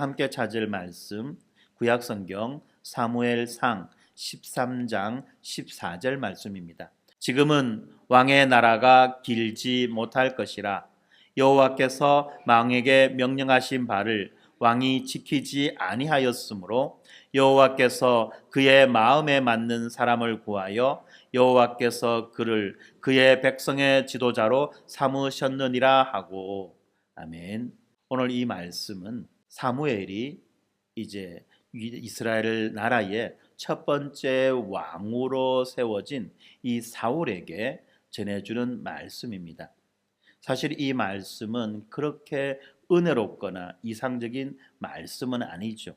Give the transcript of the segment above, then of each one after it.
함께 찾을 말씀 구약성경 사무엘상 13장 14절 말씀입니다. 지금은 왕의 나라가 길지 못할 것이라 여호와께서 왕에게 명령하신 바를 왕이 지키지 아니하였으므로 여호와께서 그의 마음에 맞는 사람을 구하여 여호와께서 그를 그의 백성의 지도자로 삼으셨느니라 하고. 아멘. 오늘 이 말씀은 사무엘이 이제 이스라엘 나라의 첫 번째 왕으로 세워진 이 사울에게 전해주는 말씀입니다. 사실 이 말씀은 그렇게 은혜롭거나 이상적인 말씀은 아니죠.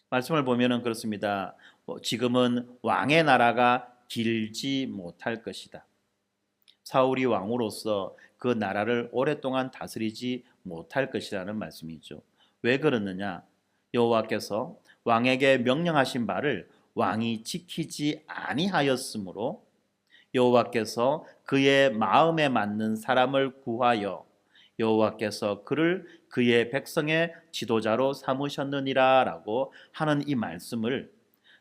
말씀을 보면은 그렇습니다. 지금은 왕의 나라가 길지 못할 것이다. 사울이 왕으로서 그 나라를 오랫동안 다스리지 못할 것이라는 말씀이죠. 왜 그러느냐? 여호와께서 왕에게 명령하신 바를 왕이 지키지 아니하였으므로 여호와께서 그의 마음에 맞는 사람을 구하여 여호와께서 그를 그의 백성의 지도자로 삼으셨느니라 라고 하는 이 말씀을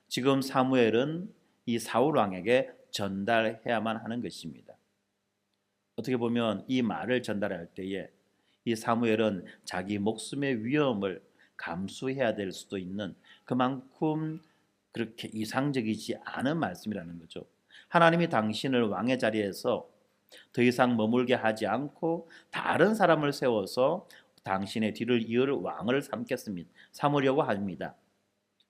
지금 사무엘은 이 사울 왕에게 전달해야만 하는 것입니다. 어떻게 보면 이 말을 전달할 때에 이 사무엘은 자기 목숨의 위험을 감수해야 될 수도 있는 그만큼 그렇게 이상적이지 않은 말씀이라는 거죠. 하나님이 당신을 왕의 자리에서 더 이상 머물게 하지 않고 다른 사람을 세워서 당신의 뒤를 이을 왕을 삼으려고 합니다.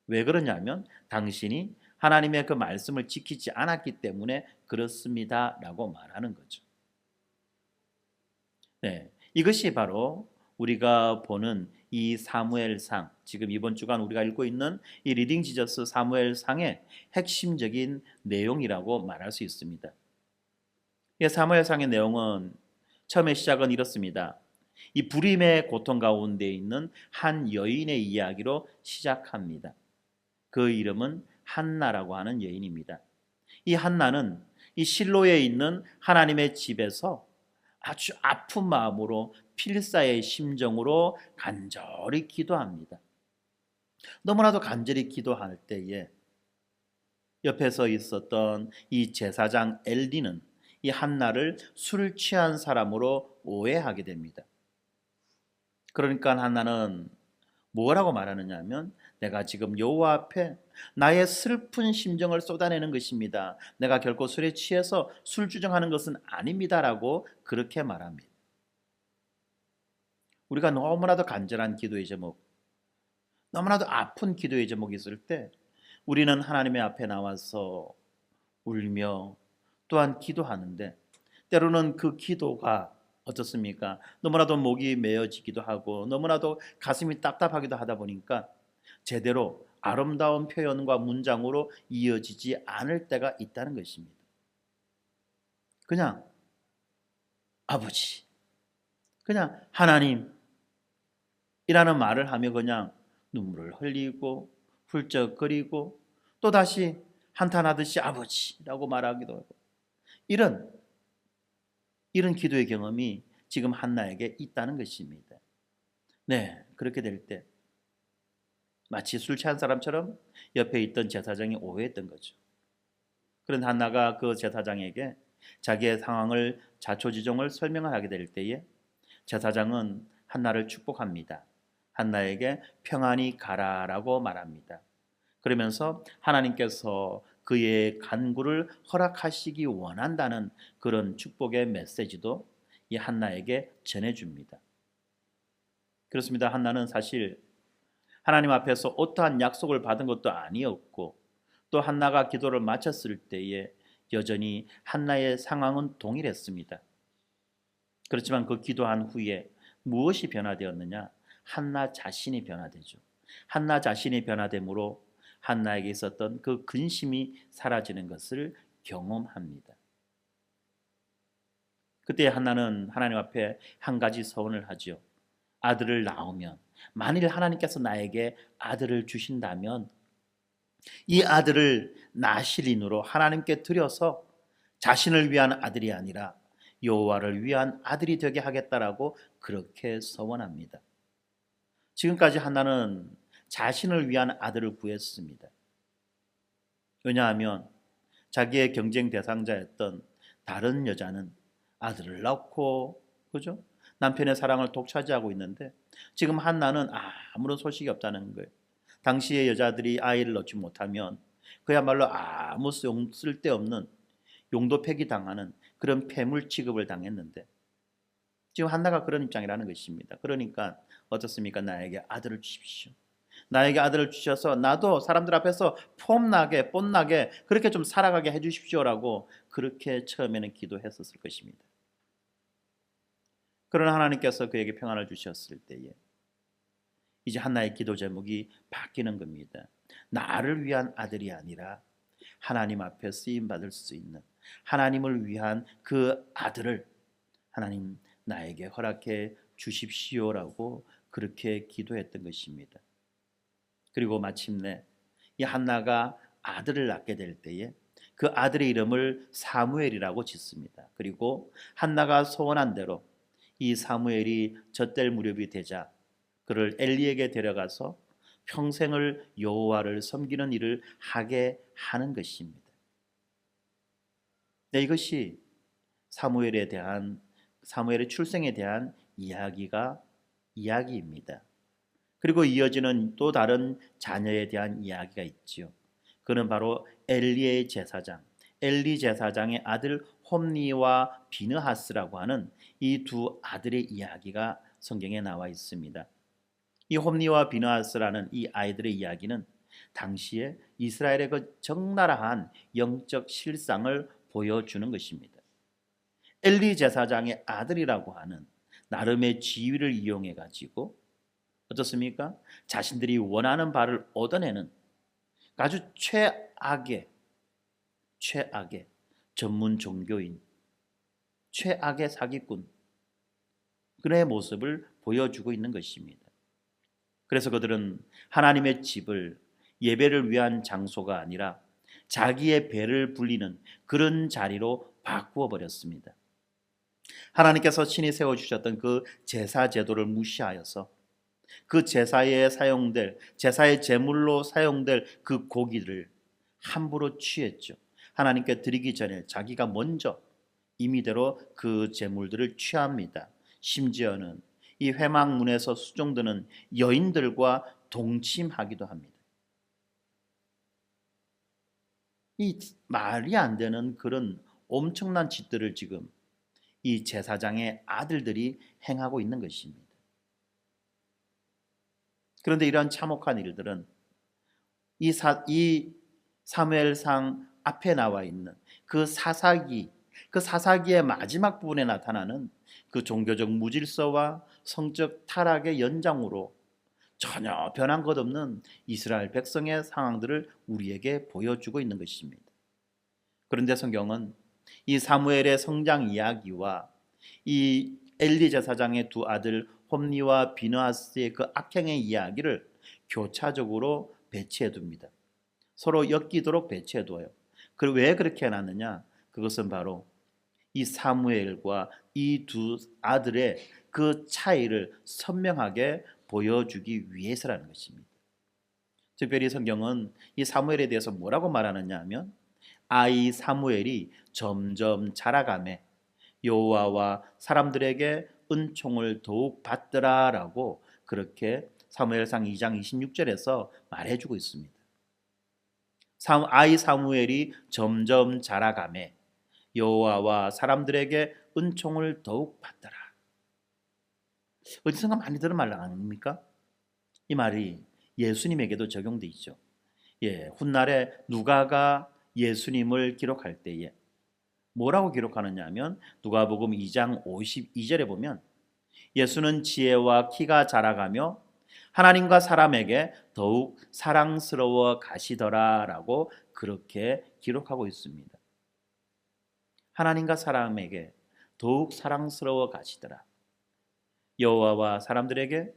왜 그러냐면 당신이 하나님의 그 말씀을 지키지 않았기 때문에 그렇습니다 라고 말하는 거죠. 네, 이것이 바로 우리가 보는 이 사무엘상, 지금 이번 주간 우리가 읽고 있는 이 리딩 지저스 사무엘상의 핵심적인 내용이라고 말할 수 있습니다. 이 사무엘상의 내용은 처음에 시작은 이렇습니다. 이 불임의 고통 가운데 있는 한 여인의 이야기로 시작합니다. 그 이름은 한나라고 하는 여인입니다. 이 한나는 이 실로에 있는 하나님의 집에서 아주 아픈 마음으로 필사의 심정으로 간절히 기도합니다. 너무나도 간절히 기도할 때에 옆에서 있었던 이 제사장 엘리는 이 한나를 술 취한 사람으로 오해하게 됩니다. 그러니까 한나는 뭐라고 말하느냐 하면 내가 지금 여호와 앞에 나의 슬픈 심정을 쏟아내는 것입니다. 내가 결코 술에 취해서 술주정하는 것은 아닙니다라고 그렇게 말합니다. 우리가 너무나도 간절한 기도의 제목, 너무나도 아픈 기도의 제목이 있을 때 우리는 하나님의 앞에 나와서 울며 또한 기도하는데 때로는 그 기도가 어떻습니까? 너무나도 목이 메어지기도 하고 너무나도 가슴이 답답하기도 하다 보니까 제대로 아름다운 표현과 문장으로 이어지지 않을 때가 있다는 것입니다. 그냥 아버지, 그냥 하나님 이라는 말을 하며 그냥 눈물을 흘리고 훌쩍거리고 또다시 한탄하듯이 아버지라고 말하기도 하고 이런 기도의 경험이 지금 한나에게 있다는 것입니다. 네, 그렇게 될 때 마치 술 취한 사람처럼 옆에 있던 제사장이 오해했던 거죠. 그런 한나가 그 제사장에게 자기의 상황을 자초지종을 설명을 하게 될 때에 제사장은 한나를 축복합니다. 한나에게 평안히 가라라고 말합니다. 그러면서 하나님께서 그의 간구를 허락하시기 원한다는 그런 축복의 메시지도 이 한나에게 전해줍니다. 그렇습니다. 한나는 사실 하나님 앞에서 어떠한 약속을 받은 것도 아니었고 또 한나가 기도를 마쳤을 때에 여전히 한나의 상황은 동일했습니다. 그렇지만 그 기도한 후에 무엇이 변화되었느냐? 한나 자신이 변화되죠. 한나 자신이 변화됨으로 한나에게 있었던 그 근심이 사라지는 것을 경험합니다. 그때 한나는 하나님 앞에 한 가지 서원을 하죠. 아들을 낳으면, 만일 하나님께서 나에게 아들을 주신다면 이 아들을 나실인으로 하나님께 드려서 자신을 위한 아들이 아니라 여호와를 위한 아들이 되게 하겠다라고 그렇게 서원합니다. 지금까지 한나는 자신을 위한 아들을 구했습니다. 왜냐하면 자기의 경쟁 대상자였던 다른 여자는 아들을 낳고, 그죠? 남편의 사랑을 독차지하고 있는데 지금 한나는 아무런 소식이 없다는 거예요. 당시의 여자들이 아이를 낳지 못하면 그야말로 아무 쓸데없는 용도 폐기당하는 그런 폐물 취급을 당했는데 지금 한나가 그런 입장이라는 것입니다. 그러니까 어떻습니까? 나에게 아들을 주십시오. 나에게 아들을 주셔서 나도 사람들 앞에서 폼나게 뽐나게 그렇게 좀 살아가게 해주십시오라고 그렇게 처음에는 기도했었을 것입니다. 그러나 하나님께서 그에게 평안을 주셨을 때에 이제 한나의 기도 제목이 바뀌는 겁니다. 나를 위한 아들이 아니라 하나님 앞에 쓰임받을 수 있는 하나님을 위한 그 아들을 하나님 나에게 허락해 주십시오라고 그렇게 기도했던 것입니다. 그리고 마침내 이 한나가 아들을 낳게 될 때에 그 아들의 이름을 사무엘이라고 짓습니다. 그리고 한나가 소원한 대로 이 사무엘이 젖될 무렵이 되자 그를 엘리에게 데려가서 평생을 여호와를 섬기는 일을 하게 하는 것입니다. 네, 이것이 사무엘의 출생에 대한 이야기입니다. 그리고 이어지는 또 다른 자녀에 대한 이야기가 있지요. 그는 바로 엘리 제사장의 아들 홈니와 비느하스라고 하는 이 두 아들의 이야기가 성경에 나와 있습니다. 이 홈니와 비느하스라는 이 아이들의 이야기는 당시에 이스라엘의 그 적나라한 영적 실상을 보여주는 것입니다. 엘리 제사장의 아들이라고 하는 나름의 지위를 이용해 가지고 어떻습니까? 자신들이 원하는 바를 얻어내는 아주 최악의 전문 종교인, 최악의 사기꾼 그의 모습을 보여주고 있는 것입니다. 그래서 그들은 하나님의 집을 예배를 위한 장소가 아니라 자기의 배를 불리는 그런 자리로 바꾸어 버렸습니다. 하나님께서 친히 세워주셨던 그 제사 제도를 무시하여서 그 제사의 제물로 사용될 그 고기를 함부로 취했죠. 하나님께 드리기 전에 자기가 먼저 임의대로 그 제물들을 취합니다. 심지어는 이 회막문에서 수종드는 여인들과 동침하기도 합니다. 이 말이 안 되는 그런 엄청난 짓들을 지금 이 제사장의 아들들이 행하고 있는 것입니다. 그런데 이러한 참혹한 일들은 이 사무엘상 앞에 나와 있는 그 사사기의 마지막 부분에 나타나는 그 종교적 무질서와 성적 타락의 연장으로 전혀 변한 것 없는 이스라엘 백성의 상황들을 우리에게 보여주고 있는 것입니다. 그런데 성경은 이 사무엘의 성장 이야기와 이 엘리 제사장의 두 아들 홈니와 비느하스의 그 악행의 이야기를 교차적으로 배치해 둡니다. 서로 엮이도록 배치해 둬요. 왜 그렇게 해놨느냐? 그것은 바로 이 사무엘과 이 두 아들의 그 차이를 선명하게 보여주기 위해서라는 것입니다. 특별히 성경은 이 사무엘에 대해서 뭐라고 말하느냐 하면 아이 사무엘이 점점 자라가매 여호와와 사람들에게 은총을 더욱 받더라라고 그렇게 사무엘상 2장 26절에서 말해주고 있습니다. 아이 사무엘이 점점 자라가매 여호와와 사람들에게 은총을 더욱 받더라. 어디선가 많이 들은 말 아닙니까? 이 말이 예수님에게도 적용돼 있죠. 훗날에 누가가 예수님을 기록할 때에 뭐라고 기록하느냐 하면 누가복음 2장 52절에 보면 예수는 지혜와 키가 자라가며 하나님과 사람에게 더욱 사랑스러워 가시더라라고 그렇게 기록하고 있습니다. 하나님과 사람에게 더욱 사랑스러워 가시더라. 여호와와 사람들에게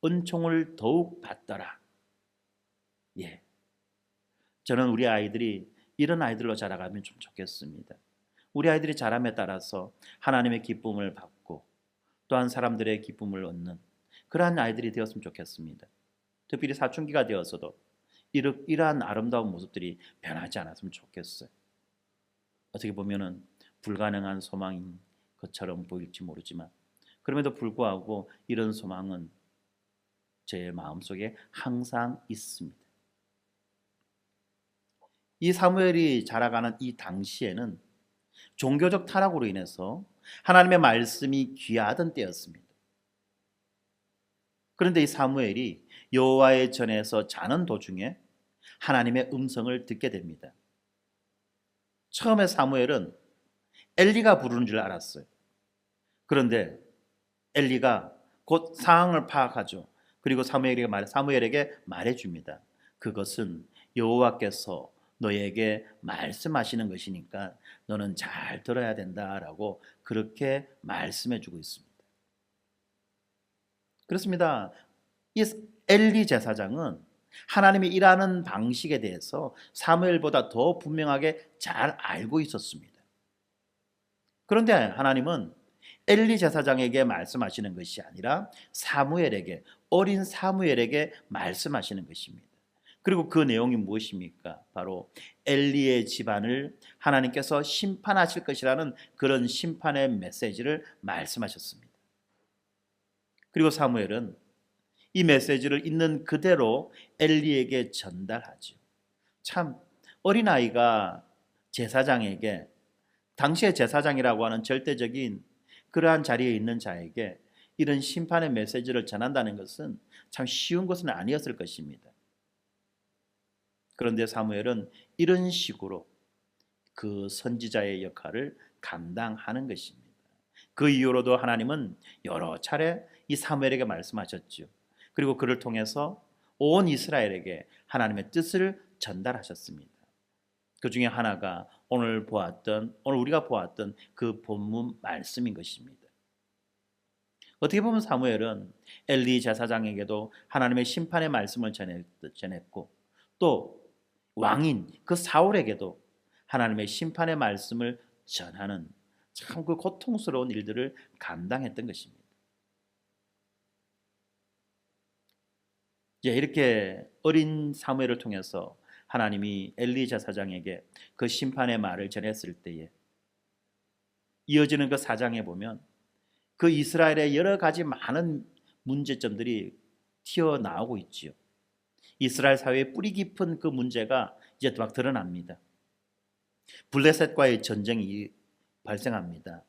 은총을 더욱 받더라. 저는 우리 아이들이 이런 아이들로 자라가면 좀 좋겠습니다. 우리 아이들이 자람에 따라서 하나님의 기쁨을 받고 또한 사람들의 기쁨을 얻는 그러한 아이들이 되었으면 좋겠습니다. 특별히 사춘기가 되어서도 이러한 아름다운 모습들이 변하지 않았으면 좋겠어요. 어떻게 보면은 불가능한 소망인 것처럼 보일지 모르지만 그럼에도 불구하고 이런 소망은 제 마음속에 항상 있습니다. 이 사무엘이 자라가는 이 당시에는 종교적 타락으로 인해서 하나님의 말씀이 귀하던 때였습니다. 그런데 이 사무엘이 여호와의 전에서 자는 도중에 하나님의 음성을 듣게 됩니다. 처음에 사무엘은 엘리가 부르는 줄 알았어요. 그런데 엘리가 곧 상황을 파악하죠. 그리고 사무엘에게 말해줍니다. 그것은 여호와께서 너에게 말씀하시는 것이니까 너는 잘 들어야 된다라고 그렇게 말씀해주고 있습니다. 그렇습니다. 이 엘리 제사장은 하나님이 일하는 방식에 대해서 사무엘보다 더 분명하게 잘 알고 있었습니다. 그런데 하나님은 엘리 제사장에게 말씀하시는 것이 아니라 사무엘에게, 어린 사무엘에게 말씀하시는 것입니다. 그리고 그 내용이 무엇입니까? 바로 엘리의 집안을 하나님께서 심판하실 것이라는 그런 심판의 메시지를 말씀하셨습니다. 그리고 사무엘은 이 메시지를 있는 그대로 엘리에게 전달하죠. 참 어린아이가 제사장에게, 당시의 제사장이라고 하는 절대적인 그러한 자리에 있는 자에게 이런 심판의 메시지를 전한다는 것은 참 쉬운 것은 아니었을 것입니다. 그런데 사무엘은 이런 식으로 그 선지자의 역할을 감당하는 것입니다. 그 이후로도 하나님은 여러 차례 이 사무엘에게 말씀하셨죠. 그리고 그를 통해서 온 이스라엘에게 하나님의 뜻을 전달하셨습니다. 그 중에 하나가 오늘 우리가 보았던 그 본문 말씀인 것입니다. 어떻게 보면 사무엘은 엘리 제사장에게도 하나님의 심판의 말씀을 전했고 또 왕인 그 사울에게도 하나님의 심판의 말씀을 전하는 참 그 고통스러운 일들을 감당했던 것입니다. 이제 이렇게 어린 사무엘을 통해서 하나님이 엘리 제사장에게 그 심판의 말을 전했을 때에 이어지는 그 사장에 보면 그 이스라엘의 여러 가지 많은 문제점들이 튀어나오고 있지요. 이스라엘 사회의 뿌리 깊은 그 문제가 이제 막 드러납니다. 블레셋과의 전쟁이 발생합니다.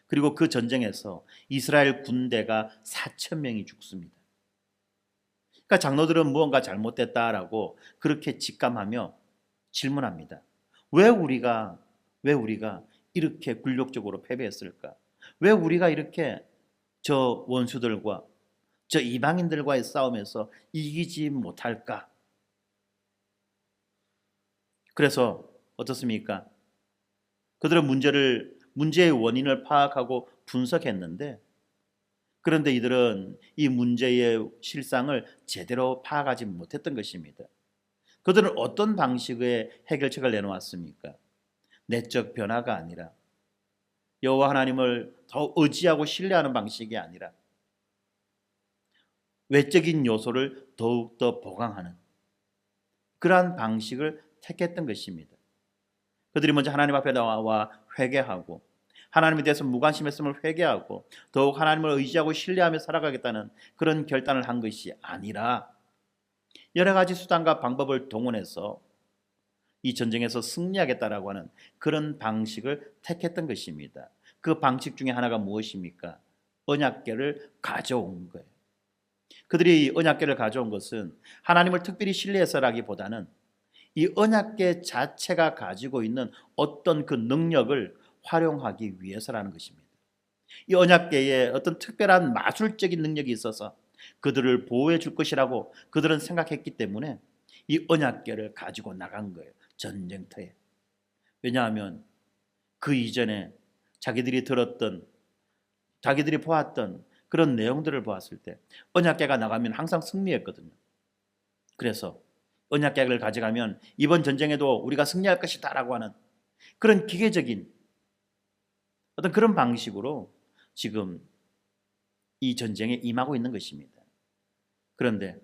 그리고 그 전쟁에서 이스라엘 군대가 4천 명이 죽습니다. 그러니까 장로들은 무언가 잘못됐다라고 그렇게 직감하며 질문합니다. 왜 우리가 이렇게 굴욕적으로 패배했을까? 왜 우리가 이렇게 저 원수들과 저 이방인들과의 싸움에서 이기지 못할까? 그래서 어떻습니까? 그들은 문제의 원인을 파악하고 분석했는데 그런데 이들은 이 문제의 실상을 제대로 파악하지 못했던 것입니다. 그들은 어떤 방식의 해결책을 내놓았습니까? 내적 변화가 아니라 여호와 하나님을 더 의지하고 신뢰하는 방식이 아니라 외적인 요소를 더욱더 보강하는 그러한 방식을 택했던 것입니다. 그들이 먼저 하나님 앞에 나와 회개하고 하나님에 대해서 무관심했음을 회개하고 더욱 하나님을 의지하고 신뢰하며 살아가겠다는 그런 결단을 한 것이 아니라 여러 가지 수단과 방법을 동원해서 이 전쟁에서 승리하겠다라고 하는 그런 방식을 택했던 것입니다. 그 방식 중에 하나가 무엇입니까? 언약궤를 가져온 거예요. 그들이 언약궤를 가져온 것은 하나님을 특별히 신뢰해서라기보다는 이 언약궤 자체가 가지고 있는 어떤 그 능력을 활용하기 위해서라는 것입니다. 이 언약궤에 어떤 특별한 마술적인 능력이 있어서 그들을 보호해 줄 것이라고 그들은 생각했기 때문에 이 언약궤를 가지고 나간 거예요. 전쟁터에. 왜냐하면 그 이전에 자기들이 보았던 그런 내용들을 보았을 때 언약궤가 나가면 항상 승리했거든요. 그래서 언약궤를 가져가면 이번 전쟁에도 우리가 승리할 것이다 라고 하는 그런 기계적인 어떤 그런 방식으로 지금 이 전쟁에 임하고 있는 것입니다. 그런데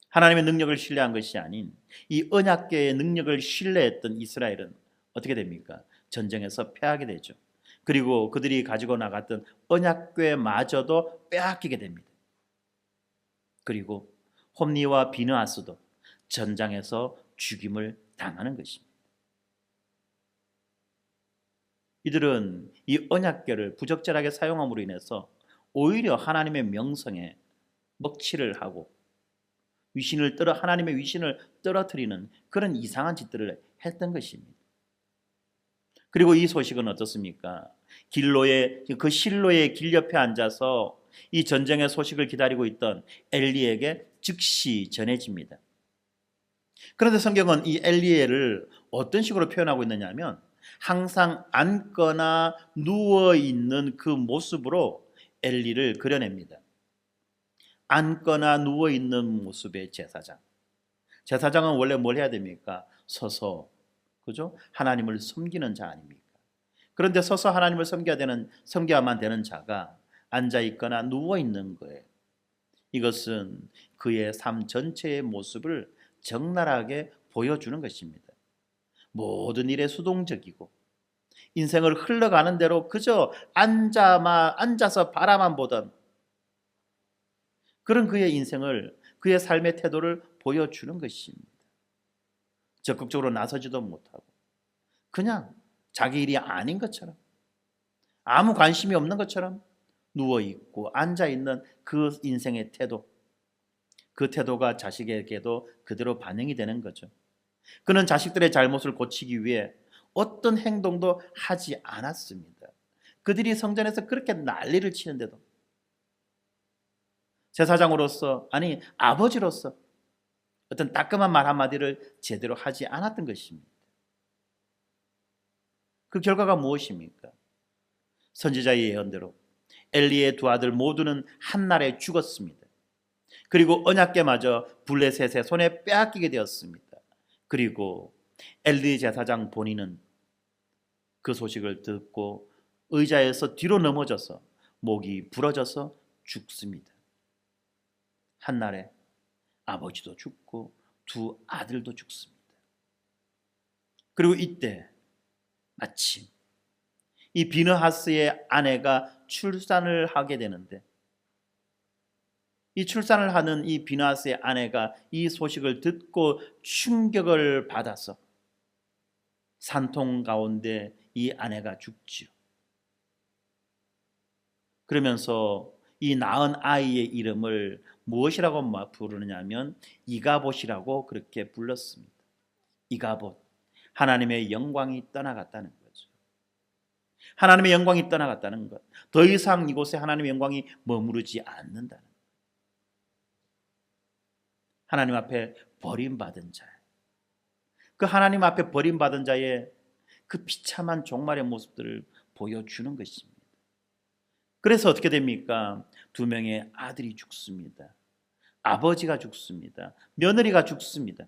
하나님의 능력을 신뢰한 것이 아닌 이 언약궤의 능력을 신뢰했던 이스라엘은 어떻게 됩니까? 전쟁에서 패하게 되죠. 그리고 그들이 가지고 나갔던 언약궤마저도 빼앗기게 됩니다. 그리고 홈니와 비느하스도 전장에서 죽임을 당하는 것입니다. 이들은 이 언약궤를 부적절하게 사용함으로 인해서 오히려 하나님의 명성에 먹칠을 하고 하나님의 위신을 떨어뜨리는 그런 이상한 짓들을 했던 것입니다. 그리고 이 소식은 어떻습니까? 그 실로의 길 옆에 앉아서 이 전쟁의 소식을 기다리고 있던 엘리에게 즉시 전해집니다. 그런데 성경은 이 엘리에를 어떤 식으로 표현하고 있느냐 하면 항상 앉거나 누워 있는 그 모습으로 엘리를 그려냅니다. 앉거나 누워 있는 모습의 제사장. 제사장은 원래 뭘 해야 됩니까? 서서, 그죠? 하나님을 섬기는 자 아닙니까? 그런데 서서 하나님을 섬겨야만 되는 자가 앉아 있거나 누워 있는 거예요. 이것은 그의 삶 전체의 모습을 적나라하게 보여주는 것입니다. 모든 일에 수동적이고 인생을 흘러가는 대로 그저 앉아서 바라만 보던 그런 그의 삶의 태도를 보여주는 것입니다. 적극적으로 나서지도 못하고 그냥 자기 일이 아닌 것처럼 아무 관심이 없는 것처럼 누워있고 앉아있는 그 인생의 태도, 그 태도가 자식에게도 그대로 반영이 되는 거죠. 그는 자식들의 잘못을 고치기 위해 어떤 행동도 하지 않았습니다. 그들이 성전에서 그렇게 난리를 치는데도 제사장으로서, 아니 아버지로서 어떤 따끔한 말 한마디를 제대로 하지 않았던 것입니다. 그 결과가 무엇입니까? 선지자의 예언대로 엘리의 두 아들 모두는 한날에 죽었습니다. 그리고 언약궤마저 블레셋의 손에 빼앗기게 되었습니다. 그리고 엘리 제사장 본인은 그 소식을 듣고 의자에서 뒤로 넘어져서 목이 부러져서 죽습니다. 한날에 아버지도 죽고 두 아들도 죽습니다. 그리고 이때 마침 이 비느하스의 아내가 출산을 하게 되는데 이 출산을 하는 이 비느하스의 아내가 이 소식을 듣고 충격을 받아서 산통 가운데 이 아내가 죽지요. 그러면서 이 낳은 아이의 이름을 무엇이라고 부르느냐면 이가봇이라고 그렇게 불렀습니다. 이가봇, 하나님의 영광이 떠나갔다는 거죠. 하나님의 영광이 떠나갔다는 것, 더 이상 이곳에 하나님의 영광이 머무르지 않는다는 것. 하나님 앞에 버림받은 자, 그 하나님 앞에 버림받은 자의 그 비참한 종말의 모습들을 보여주는 것입니다. 그래서 어떻게 됩니까? 두 명의 아들이 죽습니다. 아버지가 죽습니다. 며느리가 죽습니다.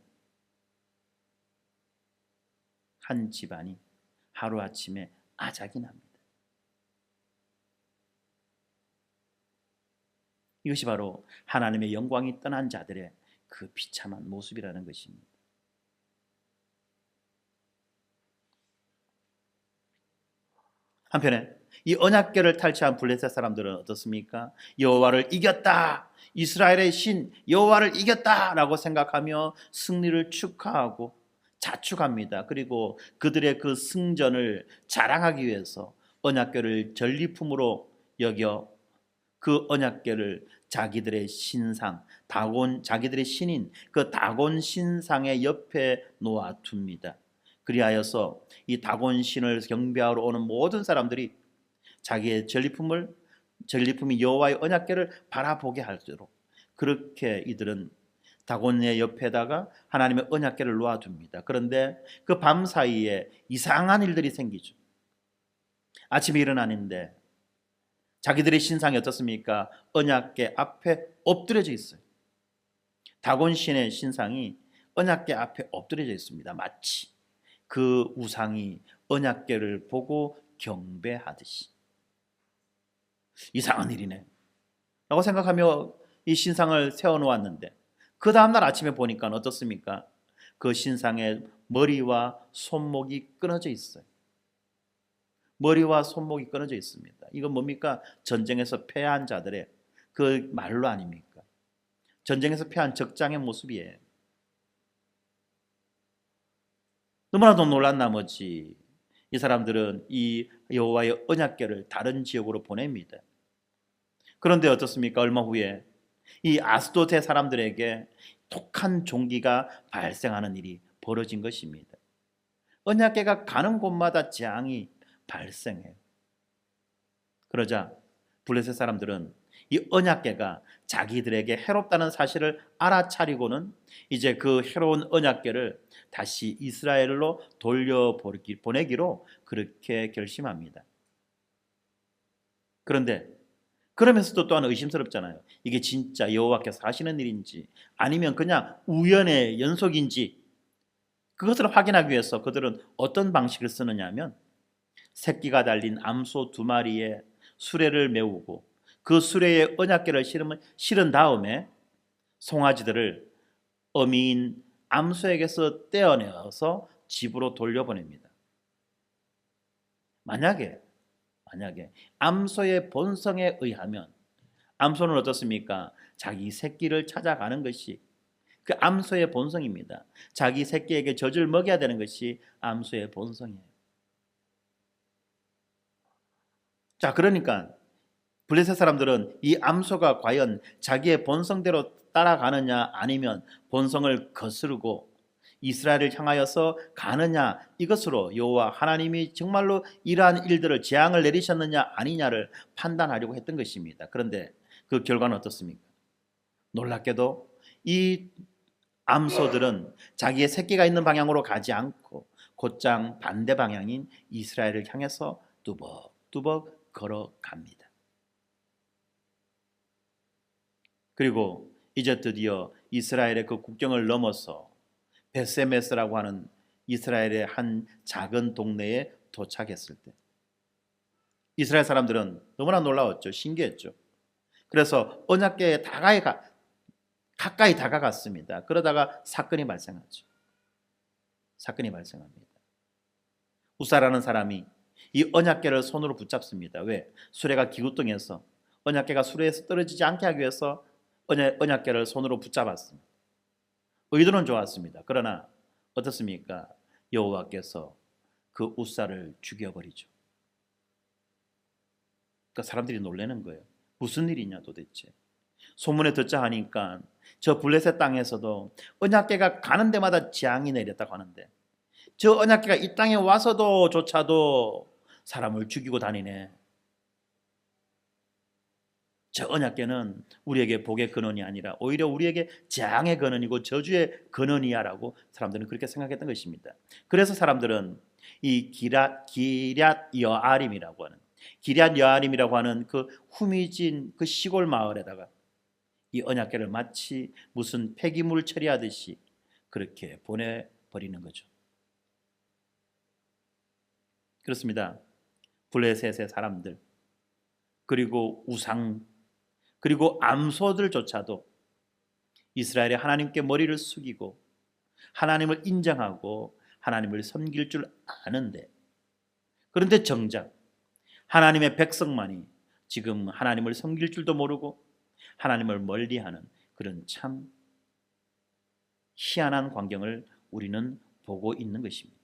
한 집안이 하루아침에 아작이 납니다. 이것이 바로 하나님의 영광이 떠난 자들의 그 비참한 모습이라는 것입니다. 한편에 이 언약궤를 탈취한 블레셋 사람들은 어떻습니까? 여호와를 이겼다, 이스라엘의 신 여호와를 이겼다라고 생각하며 승리를 축하하고 자축합니다. 그리고 그들의 그 승전을 자랑하기 위해서 언약궤를 전리품으로 여겨 그 언약궤를 자기들의 신상 자기들의 신인 그 다곤 신상의 옆에 놓아둡니다. 그리하여서 이 다곤 신을 경배하러 오는 모든 사람들이 자기의 전리품이 여호와의 언약궤를 바라보게 하도록 그렇게 이들은 다곤의 옆에다가 하나님의 언약궤를 놓아둡니다. 그런데 그 밤 사이에 이상한 일들이 생기죠. 아침에 일어나는데 자기들의 신상이 어떻습니까? 언약궤 앞에 엎드려져 있어요. 다곤 신의 신상이 언약궤 앞에 엎드려져 있습니다. 마치 그 우상이 언약궤를 보고 경배하듯이. 이상한 일이네. 라고 생각하며 이 신상을 세워놓았는데 그 다음날 아침에 보니까 어떻습니까? 그 신상의 머리와 손목이 끊어져 있어요. 머리와 손목이 끊어져 있습니다. 이건 뭡니까? 전쟁에서 패한 자들의 그 말로 아닙니까? 전쟁에서 패한 적장의 모습이에요. 너무나도 놀란 나머지 이 사람들은 이 여호와의 언약궤를 다른 지역으로 보냅니다. 그런데 어떻습니까? 얼마 후에 이 아스도테 사람들에게 독한 종기가 발생하는 일이 벌어진 것입니다. 언약궤가 가는 곳마다 재앙이 발생해요. 그러자 블레셋 사람들은 이 언약궤가 자기들에게 해롭다는 사실을 알아차리고는 이제 그 해로운 언약궤를 다시 이스라엘로 돌려보내기로 그렇게 결심합니다. 그런데 그러면서도 또한 의심스럽잖아요. 이게 진짜 여호와께서 하시는 일인지 아니면 그냥 우연의 연속인지 그것을 확인하기 위해서 그들은 어떤 방식을 쓰느냐 하면 새끼가 달린 암소 2마리에 수레를 메우고 그 수레에 언약궤를 실은 다음에 송아지들을 어미인 암소에게서 떼어내어서 집으로 돌려보냅니다. 만약에 암소의 본성에 의하면 암소는 어떻습니까? 자기 새끼를 찾아가는 것이 그 암소의 본성입니다. 자기 새끼에게 젖을 먹여야 되는 것이 암소의 본성이에요. 자, 그러니까 블레셋 사람들은 이 암소가 과연 자기의 본성대로 따라가느냐 아니면 본성을 거스르고 이스라엘을 향하여서 가느냐 이것으로 여호와 하나님이 정말로 이러한 일들을 재앙을 내리셨느냐 아니냐를 판단하려고 했던 것입니다. 그런데 그 결과는 어떻습니까? 놀랍게도 이 암소들은 자기의 새끼가 있는 방향으로 가지 않고 곧장 반대 방향인 이스라엘을 향해서 뚜벅뚜벅 걸어갑니다. 그리고 이제 드디어 이스라엘의 그 국경을 넘어서 베세메스라고 하는 이스라엘의 한 작은 동네에 도착했을 때 이스라엘 사람들은 너무나 놀라웠죠. 신기했죠. 그래서 언약궤에 가까이 다가갔습니다. 그러다가 사건이 발생하죠. 사건이 발생합니다. 우사라는 사람이 이 언약궤를 손으로 붙잡습니다. 왜? 수레가 기구뚱해서 언약궤가 수레에서 떨어지지 않게 하기 위해서 언약궤를 손으로 붙잡았습니다. 의도는 좋았습니다. 그러나 어떻습니까? 여호와께서 그 우사를 죽여버리죠. 그러니까 사람들이 놀라는 거예요. 무슨 일이냐 도대체. 소문에 듣자 하니까 저 블레셋 땅에서도 언약궤가 가는 데마다 재앙이 내렸다고 하는데 저 언약궤가 이 땅에 와서도 조차도 사람을 죽이고 다니네. 저 언약궤는 우리에게 복의 근원이 아니라 오히려 우리에게 재앙의 근원이고 저주의 근원이야라고 사람들은 그렇게 생각했던 것입니다. 그래서 사람들은 이 기럇 여아림이라고 하는 그 후미진 그 시골 마을에다가 이 언약궤를 마치 무슨 폐기물 처리하듯이 그렇게 보내버리는 거죠. 그렇습니다. 블레셋의 사람들 그리고 우상 그리고 암소들조차도 이스라엘의 하나님께 머리를 숙이고 하나님을 인정하고 하나님을 섬길 줄 아는데 그런데 정작 하나님의 백성만이 지금 하나님을 섬길 줄도 모르고 하나님을 멀리하는 그런 참 희한한 광경을 우리는 보고 있는 것입니다.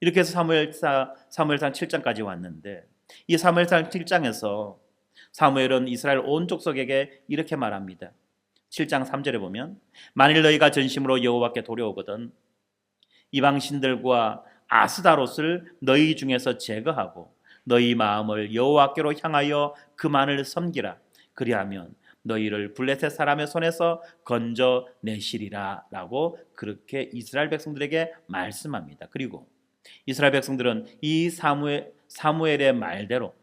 이렇게 해서 사무엘상 7장까지 왔는데 이 사무엘상 7장에서 사무엘은 이스라엘 온 족속에게 이렇게 말합니다. 7장 3절에 보면 만일 너희가 전심으로 여호와께 도려오거든 이방 신들과 아스다롯을 너희 중에서 제거하고 너희 마음을 여호와께로 향하여 그만을 섬기라. 그리하면 너희를 블레셋 사람의 손에서 건져내시리라 라고 그렇게 이스라엘 백성들에게 말씀합니다. 그리고 이스라엘 백성들은 이 사무엘의 말대로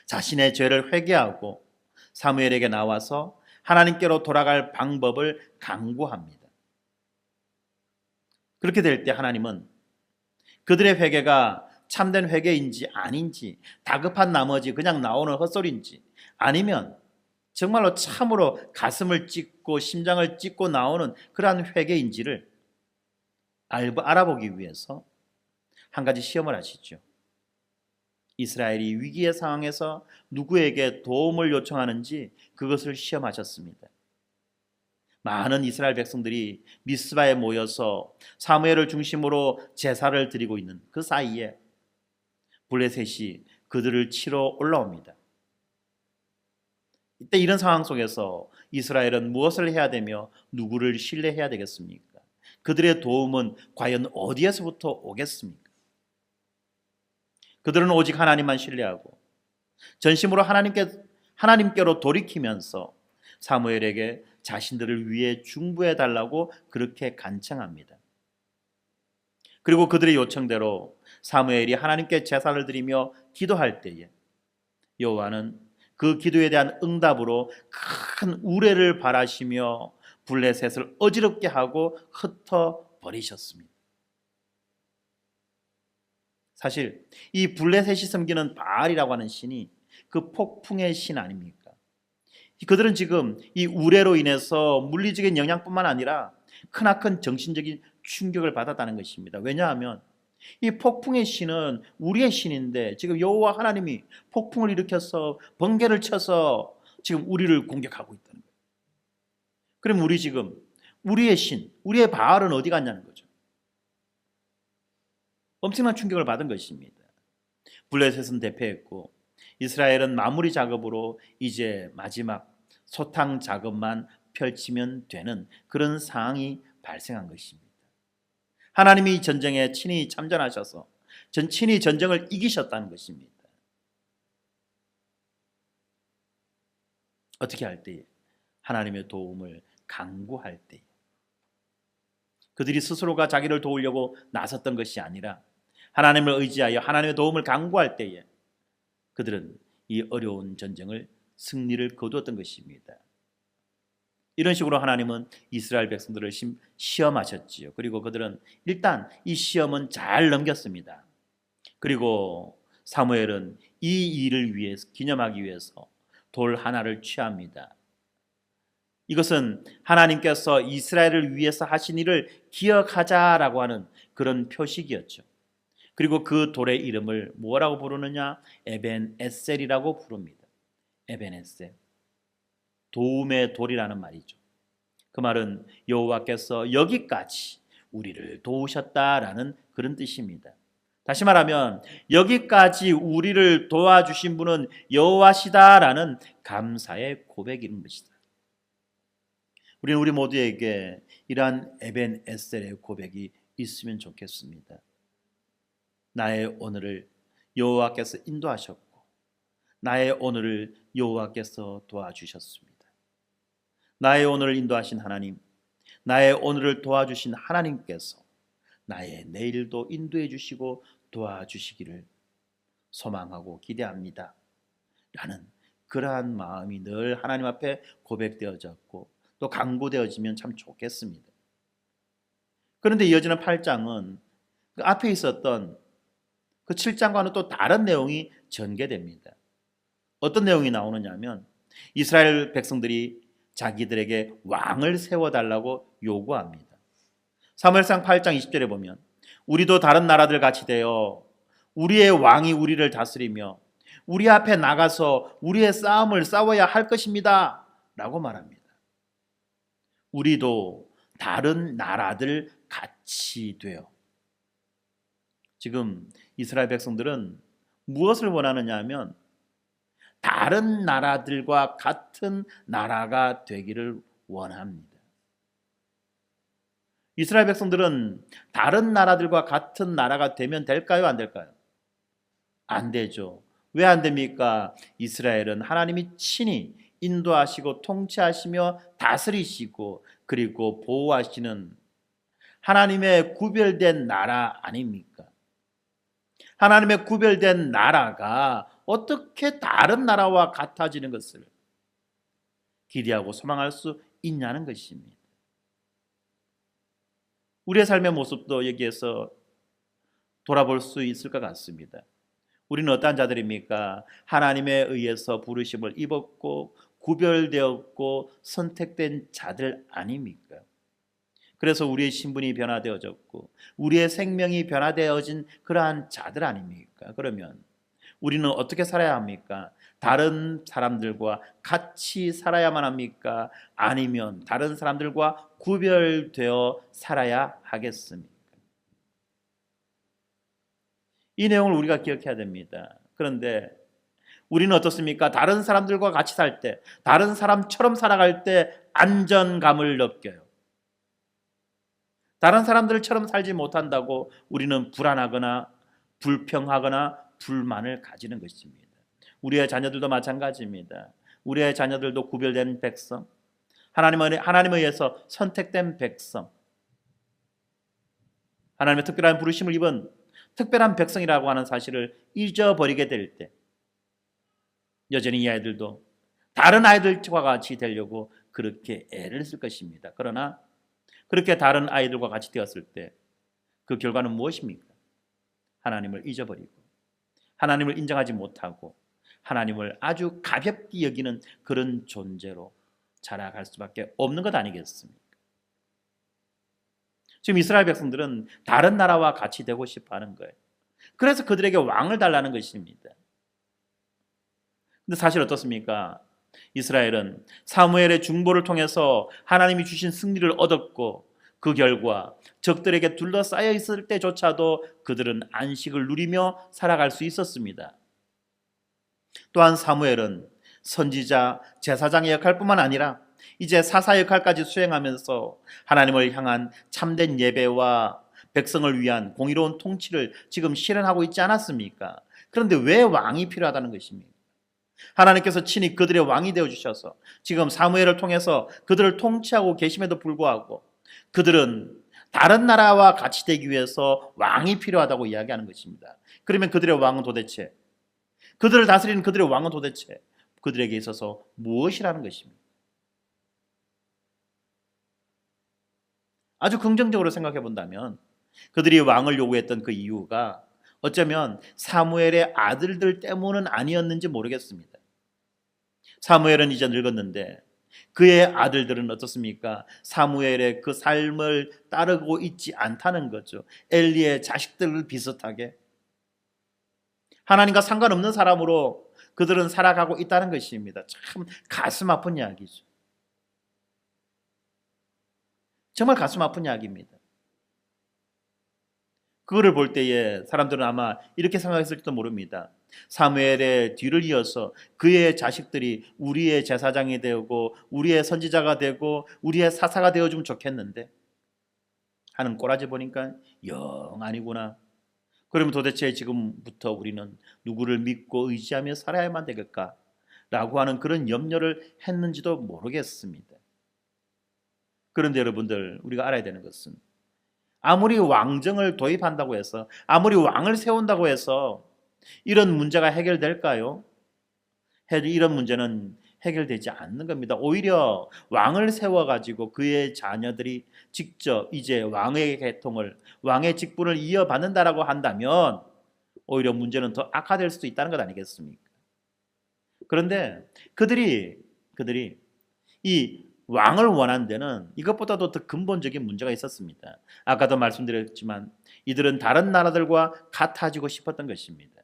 자신의 죄를 회개하고 사무엘에게 나와서 하나님께로 돌아갈 방법을 강구합니다. 그렇게 될 때 하나님은 그들의 회개가 참된 회개인지 아닌지 다급한 나머지 그냥 나오는 헛소리인지 아니면 정말로 참으로 가슴을 찢고 심장을 찢고 나오는 그러한 회개인지를 알아보기 위해서 한 가지 시험을 하시죠. 이스라엘이 위기의 상황에서 누구에게 도움을 요청하는지 그것을 시험하셨습니다. 많은 이스라엘 백성들이 미스바에 모여서 사무엘을 중심으로 제사를 드리고 있는 그 사이에 블레셋이 그들을 치러 올라옵니다. 이때 이런 상황 속에서 이스라엘은 무엇을 해야 되며 누구를 신뢰해야 되겠습니까? 그들의 도움은 과연 어디에서부터 오겠습니까? 그들은 오직 하나님만 신뢰하고 전심으로 하나님께로 돌이키면서 사무엘에게 자신들을 위해 중보해 달라고 그렇게 간청합니다. 그리고 그들의 요청대로 사무엘이 하나님께 제사를 드리며 기도할 때에 여호와는 그 기도에 대한 응답으로 큰 우레를 발하시며 블레셋을 어지럽게 하고 흩어 버리셨습니다. 사실 이 블레셋이 섬기는 바알이라고 하는 신이 그 폭풍의 신 아닙니까? 그들은 지금 이 우레로 인해서 물리적인 영향뿐만 아니라 크나큰 정신적인 충격을 받았다는 것입니다. 왜냐하면 이 폭풍의 신은 우리의 신인데 지금 여호와 하나님이 폭풍을 일으켜서 번개를 쳐서 지금 우리를 공격하고 있다는 거예요. 그럼 우리 지금 우리의 신, 우리의 바알은 어디 갔냐는 거죠. 엄청난 충격을 받은 것입니다. 블레셋은 대패했고 이스라엘은 마무리 작업으로 이제 마지막 소탕 작업만 펼치면 되는 그런 상황이 발생한 것입니다. 하나님이 전쟁에 친히 참전하셔서 친히 전쟁을 이기셨다는 것입니다. 어떻게 할 때에? 하나님의 도움을 간구할 때에. 그들이 스스로가 자기를 도우려고 나섰던 것이 아니라 하나님을 의지하여 하나님의 도움을 간구할 때에 그들은 이 어려운 전쟁을 승리를 거두었던 것입니다. 이런 식으로 하나님은 이스라엘 백성들을 시험하셨지요. 그리고 그들은 일단 이 시험은 잘 넘겼습니다. 그리고 사무엘은 이 일을 위해서 기념하기 위해서 돌 하나를 취합니다. 이것은 하나님께서 이스라엘을 위해서 하신 일을 기억하자라고 하는 그런 표식이었죠. 그리고 그 돌의 이름을 뭐라고 부르느냐? 에벤에셀이라고 부릅니다. 에벤에셀. 도움의 돌이라는 말이죠. 그 말은 여호와께서 여기까지 우리를 도우셨다라는 그런 뜻입니다. 다시 말하면 여기까지 우리를 도와주신 분은 여호와시다라는 감사의 고백인 것이다. 우리는 우리 모두에게 이러한 에벤에셀의 고백이 있으면 좋겠습니다. 나의 오늘을 여호와께서 인도하셨고 나의 오늘을 여호와께서 도와주셨습니다. 나의 오늘을 인도하신 하나님, 나의 오늘을 도와주신 하나님께서 나의 내일도 인도해 주시고 도와주시기를 소망하고 기대합니다. 라는 그러한 마음이 늘 하나님 앞에 고백되어졌고 또 간구되어지면 참 좋겠습니다. 그런데 이어지는 8장은 그 앞에 있었던 그 7장과는 또 다른 내용이 전개됩니다. 어떤 내용이 나오느냐 하면 이스라엘 백성들이 자기들에게 왕을 세워달라고 요구합니다. 사무엘상 8장 20절에 보면 우리도 다른 나라들 같이 되어 우리의 왕이 우리를 다스리며 우리 앞에 나가서 우리의 싸움을 싸워야 할 것입니다 라고 말합니다. 우리도 다른 나라들 같이 되어. 지금 이스라엘 백성들은 무엇을 원하느냐 하면 다른 나라들과 같은 나라가 되기를 원합니다. 이스라엘 백성들은 다른 나라들과 같은 나라가 되면 될까요? 안 될까요? 안 되죠. 왜 안 됩니까? 이스라엘은 하나님이 친히 인도하시고 통치하시며 다스리시고 그리고 보호하시는 하나님의 구별된 나라 아닙니까? 하나님의 구별된 나라가 어떻게 다른 나라와 같아지는 것을 기대하고 소망할 수 있냐는 것입니다. 우리의 삶의 모습도 여기에서 돌아볼 수 있을 것 같습니다. 우리는 어떠한 자들입니까? 하나님에 의해서 부르심을 입었고 구별되었고 선택된 자들 아닙니까? 그래서 우리의 신분이 변화되어졌고 우리의 생명이 변화되어진 그러한 자들 아닙니까? 그러면 우리는 어떻게 살아야 합니까? 다른 사람들과 같이 살아야만 합니까? 아니면 다른 사람들과 구별되어 살아야 하겠습니까? 이 내용을 우리가 기억해야 됩니다. 그런데 우리는 어떻습니까? 다른 사람들과 같이 살 때, 다른 사람처럼 살아갈 때 안전감을 느껴요. 다른 사람들처럼 살지 못한다고 우리는 불안하거나 불평하거나 불만을 가지는 것입니다. 우리의 자녀들도 마찬가지입니다. 우리의 자녀들도 구별된 백성, 하나님에 의해서 선택된 백성, 하나님의 특별한 부르심을 입은 특별한 백성이라고 하는 사실을 잊어버리게 될 때 여전히 이 아이들도 다른 아이들과 같이 되려고 그렇게 애를 쓸 것입니다. 그러나 그렇게 다른 아이들과 같이 되었을 때 그 결과는 무엇입니까? 하나님을 잊어버리고 하나님을 인정하지 못하고 하나님을 아주 가볍게 여기는 그런 존재로 자라갈 수밖에 없는 것 아니겠습니까? 지금 이스라엘 백성들은 다른 나라와 같이 되고 싶어 하는 거예요. 그래서 그들에게 왕을 달라는 것입니다. 근데 사실 어떻습니까? 이스라엘은 사무엘의 중보를 통해서 하나님이 주신 승리를 얻었고 그 결과 적들에게 둘러싸여 있을 때조차도 그들은 안식을 누리며 살아갈 수 있었습니다. 또한 사무엘은 선지자, 제사장의 역할뿐만 아니라 이제 사사 역할까지 수행하면서 하나님을 향한 참된 예배와 백성을 위한 공의로운 통치를 지금 실현하고 있지 않았습니까? 그런데 왜 왕이 필요하다는 것입니까? 하나님께서 친히 그들의 왕이 되어주셔서 지금 사무엘을 통해서 그들을 통치하고 계심에도 불구하고 그들은 다른 나라와 같이 되기 위해서 왕이 필요하다고 이야기하는 것입니다. 그러면 그들의 왕은 도대체, 그들을 다스리는 그들의 왕은 도대체 그들에게 있어서 무엇이라는 것입니까? 아주 긍정적으로 생각해 본다면 그들이 왕을 요구했던 그 이유가 어쩌면 사무엘의 아들들 때문은 아니었는지 모르겠습니다. 사무엘은 이제 늙었는데 그의 아들들은 어떻습니까? 사무엘의 그 삶을 따르고 있지 않다는 거죠. 엘리의 자식들 비슷하게 하나님과 상관없는 사람으로 그들은 살아가고 있다는 것입니다. 참 가슴 아픈 이야기죠. 정말 가슴 아픈 이야기입니다. 그거를 볼 때에 사람들은 아마 이렇게 생각했을지도 모릅니다. 사무엘의 뒤를 이어서 그의 자식들이 우리의 제사장이 되고 우리의 선지자가 되고 우리의 사사가 되어주면 좋겠는데 하는 꼬라지 보니까 영 아니구나. 그러면 도대체 지금부터 우리는 누구를 믿고 의지하며 살아야만 되겠까? 라고 하는 그런 염려를 했는지도 모르겠습니다. 그런데 여러분들, 우리가 알아야 되는 것은 아무리 왕정을 도입한다고 해서, 아무리 왕을 세운다고 해서 이런 문제가 해결될까요? 이런 문제는 해결되지 않는 겁니다. 오히려 왕을 세워가지고 그의 자녀들이 직접 이제 왕의 계통을, 왕의 직분을 이어받는다라고 한다면 오히려 문제는 더 악화될 수도 있다는 것 아니겠습니까? 그런데 그들이 이 왕을 원한 데는 이것보다도 더 근본적인 문제가 있었습니다. 아까도 말씀드렸지만 이들은 다른 나라들과 같아지고 싶었던 것입니다.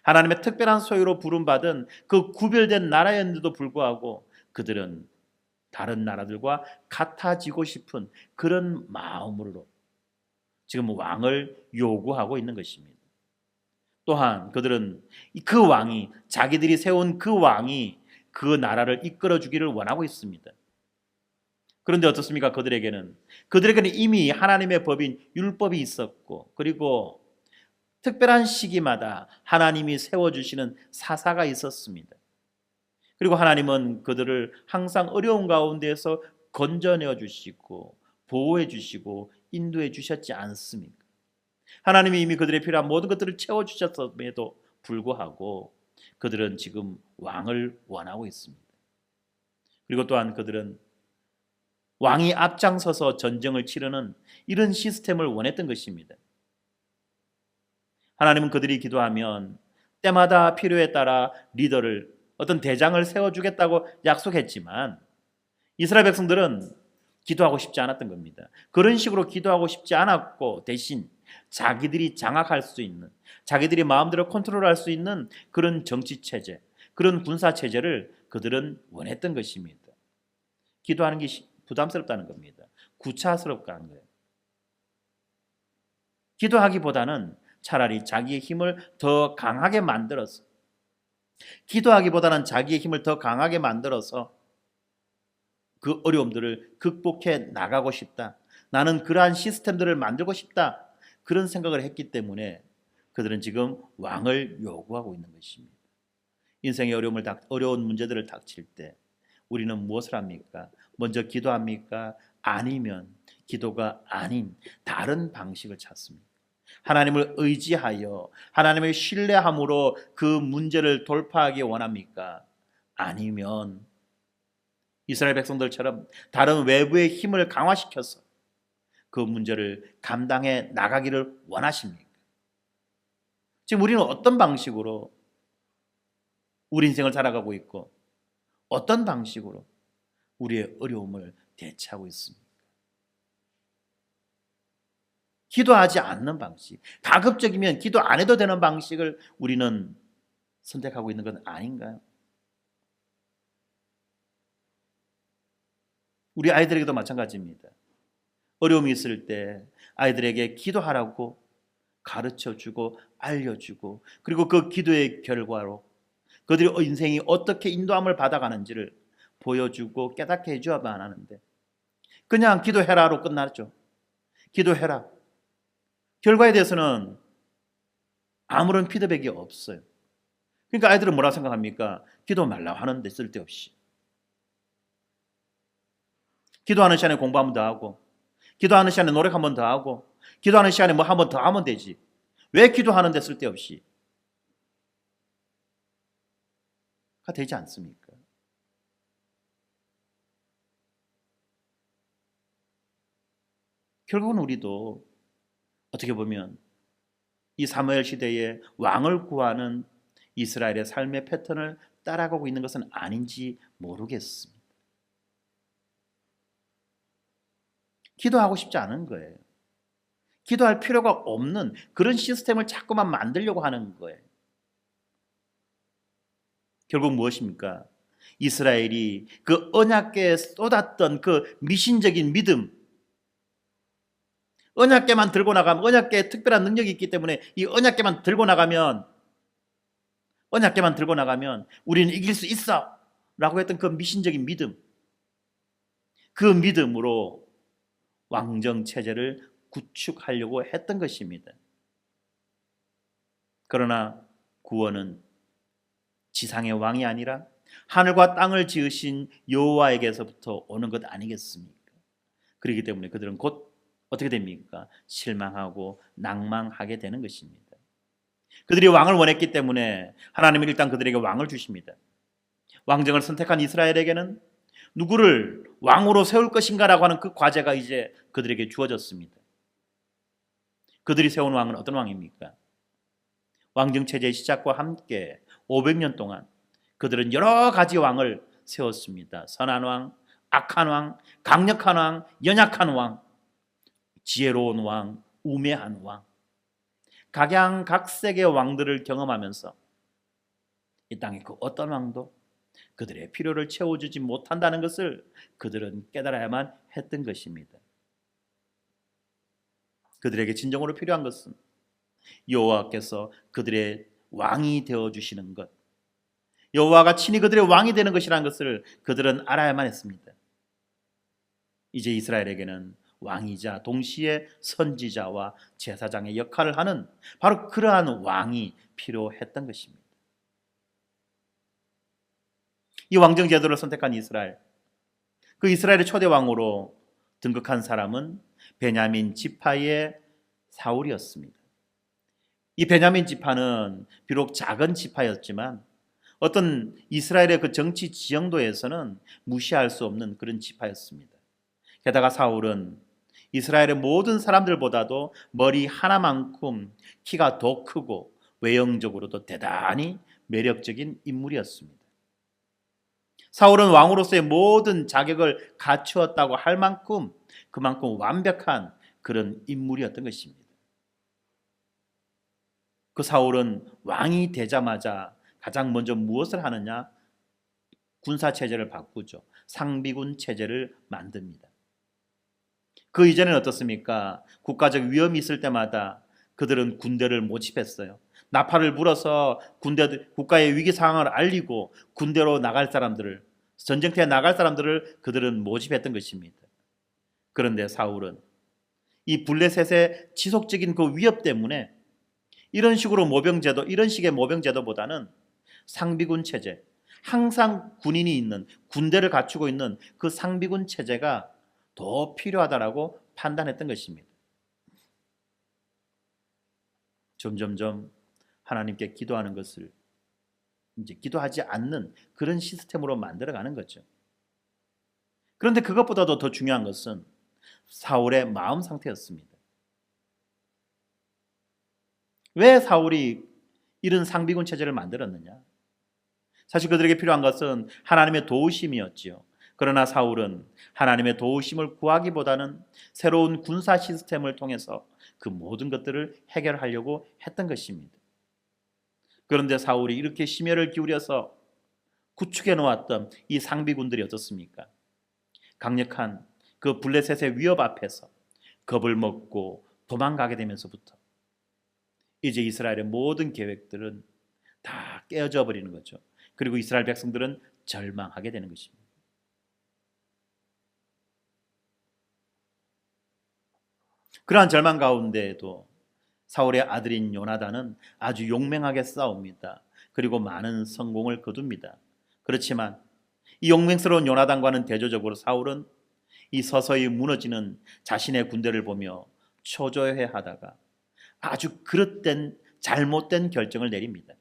하나님의 특별한 소유로 부름받은 그 구별된 나라였는데도 불구하고 그들은 다른 나라들과 같아지고 싶은 그런 마음으로 지금 왕을 요구하고 있는 것입니다. 또한 그들은 그 왕이, 자기들이 세운 그 왕이 그 나라를 이끌어 주기를 원하고 있습니다. 그런데 어떻습니까? 그들에게는 이미 하나님의 법인 율법이 있었고 그리고 특별한 시기마다 하나님이 세워주시는 사사가 있었습니다. 그리고 하나님은 그들을 항상 어려운 가운데에서 건져내어 주시고 보호해 주시고 인도해 주셨지 않습니까? 하나님이 이미 그들의 필요한 모든 것들을 채워주셨음에도 불구하고 그들은 지금 왕을 원하고 있습니다. 그리고 또한 그들은 왕이 앞장서서 전쟁을 치르는 이런 시스템을 원했던 것입니다. 하나님은 그들이 기도하면 때마다 필요에 따라 리더를, 어떤 대장을 세워주겠다고 약속했지만 이스라엘 백성들은 기도하고 싶지 않았던 겁니다. 그런 식으로 기도하고 싶지 않았고 대신 자기들이 장악할 수 있는, 자기들이 마음대로 컨트롤할 수 있는 그런 정치 체제, 그런 군사 체제를 그들은 원했던 것입니다. 기도하는 게 부담스럽다는 겁니다. 구차스럽다는 거예요. 기도하기보다는 차라리 자기의 힘을 더 강하게 만들어서, 기도하기보다는 자기의 힘을 더 강하게 만들어서 그 어려움들을 극복해 나가고 싶다. 나는 그러한 시스템들을 만들고 싶다. 그런 생각을 했기 때문에 그들은 지금 왕을 요구하고 있는 것입니다. 인생의 어려운 문제들을 닥칠 때 우리는 무엇을 합니까? 먼저 기도합니까? 아니면 기도가 아닌 다른 방식을 찾습니다. 하나님을 의지하여 하나님을 신뢰함으로 그 문제를 돌파하기 원합니까? 아니면 이스라엘 백성들처럼 다른 외부의 힘을 강화시켜서 그 문제를 감당해 나가기를 원하십니까? 지금 우리는 어떤 방식으로 우리 인생을 살아가고 있고 어떤 방식으로 우리의 어려움을 대처하고 있습니까? 기도하지 않는 방식, 가급적이면 기도 안 해도 되는 방식을 우리는 선택하고 있는 건 아닌가요? 우리 아이들에게도 마찬가지입니다. 어려움이 있을 때 아이들에게 기도하라고 가르쳐주고 알려주고, 그리고 그 기도의 결과로 그들의 인생이 어떻게 인도함을 받아가는지를 보여주고 깨닫게 해줘야만 하는데 그냥 기도해라로 끝났죠. 기도해라. 결과에 대해서는 아무런 피드백이 없어요. 그러니까 아이들은 뭐라 생각합니까? 기도 말라고 하는데 쓸데없이. 기도하는 시간에 공부 한 번 더 하고, 기도하는 시간에 노력 한 번 더 하고, 기도하는 시간에 뭐 한 번 더 하면 되지. 왜 기도하는데 쓸데없이? 가 되지 않습니까? 결국은 우리도 어떻게 보면 이 사무엘 시대에 왕을 구하는 이스라엘의 삶의 패턴을 따라가고 있는 것은 아닌지 모르겠습니다. 기도하고 싶지 않은 거예요. 기도할 필요가 없는 그런 시스템을 자꾸만 만들려고 하는 거예요. 결국 무엇입니까? 이스라엘이 그 언약궤에 쏟았던 그 미신적인 믿음, 언약궤만 들고 나가면, 언약궤에 특별한 능력이 있기 때문에 이 언약궤만 들고 나가면 우리는 이길 수 있어 라고 했던 그 미신적인 믿음, 그 믿음으로 왕정 체제를 구축하려고 했던 것입니다. 그러나 구원은 지상의 왕이 아니라 하늘과 땅을 지으신 여호와에게서부터 오는 것 아니겠습니까? 그렇기 때문에 그들은 곧 어떻게 됩니까? 실망하고 낭망하게 되는 것입니다. 그들이 왕을 원했기 때문에 하나님은 일단 그들에게 왕을 주십니다. 왕정을 선택한 이스라엘에게는 누구를 왕으로 세울 것인가라고 하는 그 과제가 이제 그들에게 주어졌습니다. 그들이 세운 왕은 어떤 왕입니까? 왕정 체제의 시작과 함께 500년 동안 그들은 여러 가지 왕을 세웠습니다. 선한 왕, 악한 왕, 강력한 왕, 연약한 왕, 지혜로운 왕, 우매한 왕, 각양각색의 왕들을 경험하면서 이 땅의 그 어떤 왕도 그들의 필요를 채워주지 못한다는 것을 그들은 깨달아야만 했던 것입니다. 그들에게 진정으로 필요한 것은 여호와께서 그들의 왕이 되어주시는 것, 여호와가 친히 그들의 왕이 되는 것이라는 것을 그들은 알아야만 했습니다. 이제 이스라엘에게는 왕이자 동시에 선지자와 제사장의 역할을 하는 바로 그러한 왕이 필요했던 것입니다. 이 왕정 제도를 선택한 이스라엘, 그 이스라엘의 초대 왕으로 등극한 사람은 베냐민 지파의 사울이었습니다. 이 베냐민 지파는 비록 작은 지파였지만 어떤 이스라엘의 그 정치 지형도에서는 무시할 수 없는 그런 지파였습니다. 게다가 사울은 이스라엘의 모든 사람들보다도 머리 하나만큼 키가 더 크고 외형적으로도 대단히 매력적인 인물이었습니다. 사울은 왕으로서의 모든 자격을 갖추었다고 할 만큼 그만큼 완벽한 그런 인물이었던 것입니다. 그 사울은 왕이 되자마자 가장 먼저 무엇을 하느냐? 군사 체제를 바꾸죠. 상비군 체제를 만듭니다. 그 이전에는 어떻습니까? 국가적 위험이 있을 때마다 그들은 군대를 모집했어요. 나팔을 불어서 국가의 위기 상황을 알리고 군대로 나갈 사람들을, 전쟁터에 나갈 사람들을 그들은 모집했던 것입니다. 그런데 사울은 이 블레셋의 지속적인 그 위협 때문에 이런 식으로 모병제도, 이런 식의 모병제도보다는 상비군 체제, 항상 군인이 있는, 군대를 갖추고 있는 그 상비군 체제가 더 필요하다라고 판단했던 것입니다. 점점점 하나님께 기도하는 것을 이제 기도하지 않는 그런 시스템으로 만들어가는 거죠. 그런데 그것보다도 더 중요한 것은 사울의 마음 상태였습니다. 왜 사울이 이런 상비군 체제를 만들었느냐? 사실 그들에게 필요한 것은 하나님의 도우심이었지요. 그러나 사울은 하나님의 도우심을 구하기보다는 새로운 군사 시스템을 통해서 그 모든 것들을 해결하려고 했던 것입니다. 그런데 사울이 이렇게 심혈을 기울여서 구축해 놓았던 이 상비군들이 어떻습니까? 강력한 그 블레셋의 위협 앞에서 겁을 먹고 도망가게 되면서부터 이제 이스라엘의 모든 계획들은 다 깨어져 버리는 거죠. 그리고 이스라엘 백성들은 절망하게 되는 것입니다. 그러한 절망 가운데에도 사울의 아들인 요나단은 아주 용맹하게 싸웁니다. 그리고 많은 성공을 거둡니다. 그렇지만 이 용맹스러운 요나단과는 대조적으로 사울은 이 서서히 무너지는 자신의 군대를 보며 초조해하다가 아주 그릇된 잘못된 결정을 내립니다.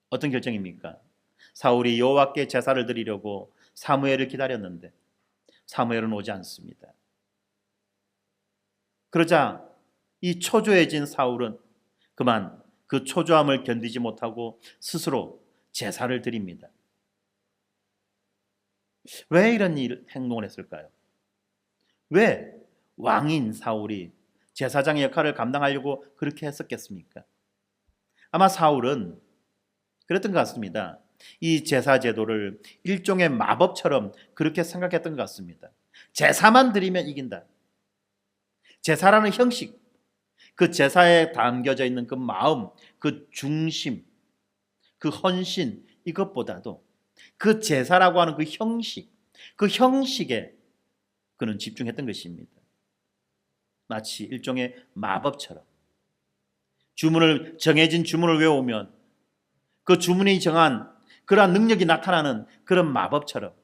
어떤 결정입니까? 사울이 여호와께 제사를 드리려고 사무엘을 기다렸는데 사무엘은 오지 않습니다. 그러자 이 초조해진 사울은 그만 그 초조함을 견디지 못하고 스스로 제사를 드립니다. 왜 이런 행동을 했을까요? 왜 왕인 사울이 제사장의 역할을 감당하려고 그렇게 했었겠습니까? 아마 사울은 그랬던 것 같습니다. 이 제사 제도를 일종의 마법처럼 그렇게 생각했던 것 같습니다. 제사만 드리면 이긴다. 제사라는 형식, 그 제사에 담겨져 있는 그 마음, 그 중심, 그 헌신, 이것보다도 그 제사라고 하는 그 형식에 그는 집중했던 것입니다. 마치 일종의 마법처럼 정해진 주문을 외우면 그 주문이 정한 그러한 능력이 나타나는 그런 마법처럼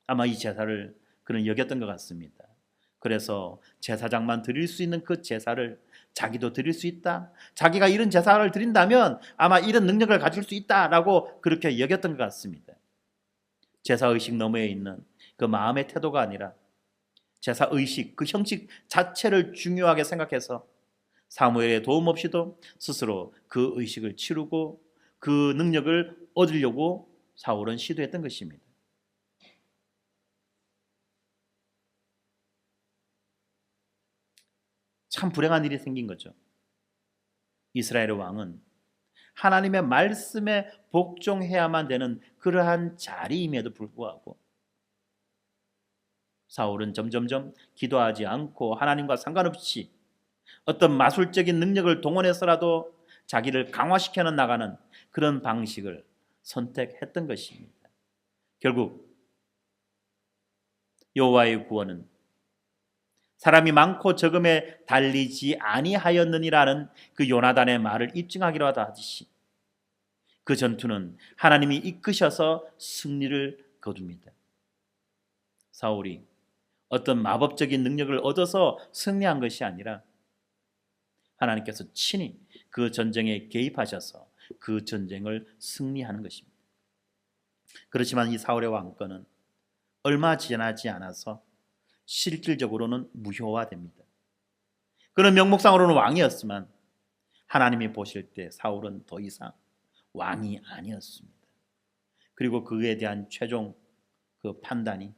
아마 이 제사를 그는 여겼던 것 같습니다. 그래서 제사장만 드릴 수 있는 그 제사를 자기도 드릴 수 있다. 자기가 이런 제사를 드린다면 아마 이런 능력을 가질 수 있다라고 그렇게 여겼던 것 같습니다. 제사의식 너머에 있는 그 마음의 태도가 아니라 제사의식, 그 형식 자체를 중요하게 생각해서 사무엘의 도움 없이도 스스로 그 의식을 치르고 그 능력을 얻으려고 사울은 시도했던 것입니다. 참 불행한 일이 생긴 거죠. 이스라엘의 왕은 하나님의 말씀에 복종해야만 되는 그러한 자리임에도 불구하고 사울은 점점점 기도하지 않고 하나님과 상관없이 어떤 마술적인 능력을 동원해서라도 자기를 강화시켜 나가는 그런 방식을 선택했던 것입니다. 결국 여호와의 구원은 사람이 많고 적음에 달리지 아니하였느니라는 그 요나단의 말을 입증하기로 하듯이 그 전투는 하나님이 이끄셔서 승리를 거둡니다. 사울이 어떤 마법적인 능력을 얻어서 승리한 것이 아니라 하나님께서 친히 그 전쟁에 개입하셔서 그 전쟁을 승리하는 것입니다. 그렇지만 이 사울의 왕권은 얼마 지나지 않아서 실질적으로는 무효화됩니다. 그는 명목상으로는 왕이었지만 하나님이 보실 때 사울은 더 이상 왕이 아니었습니다. 그리고 그에 대한 최종 그 판단이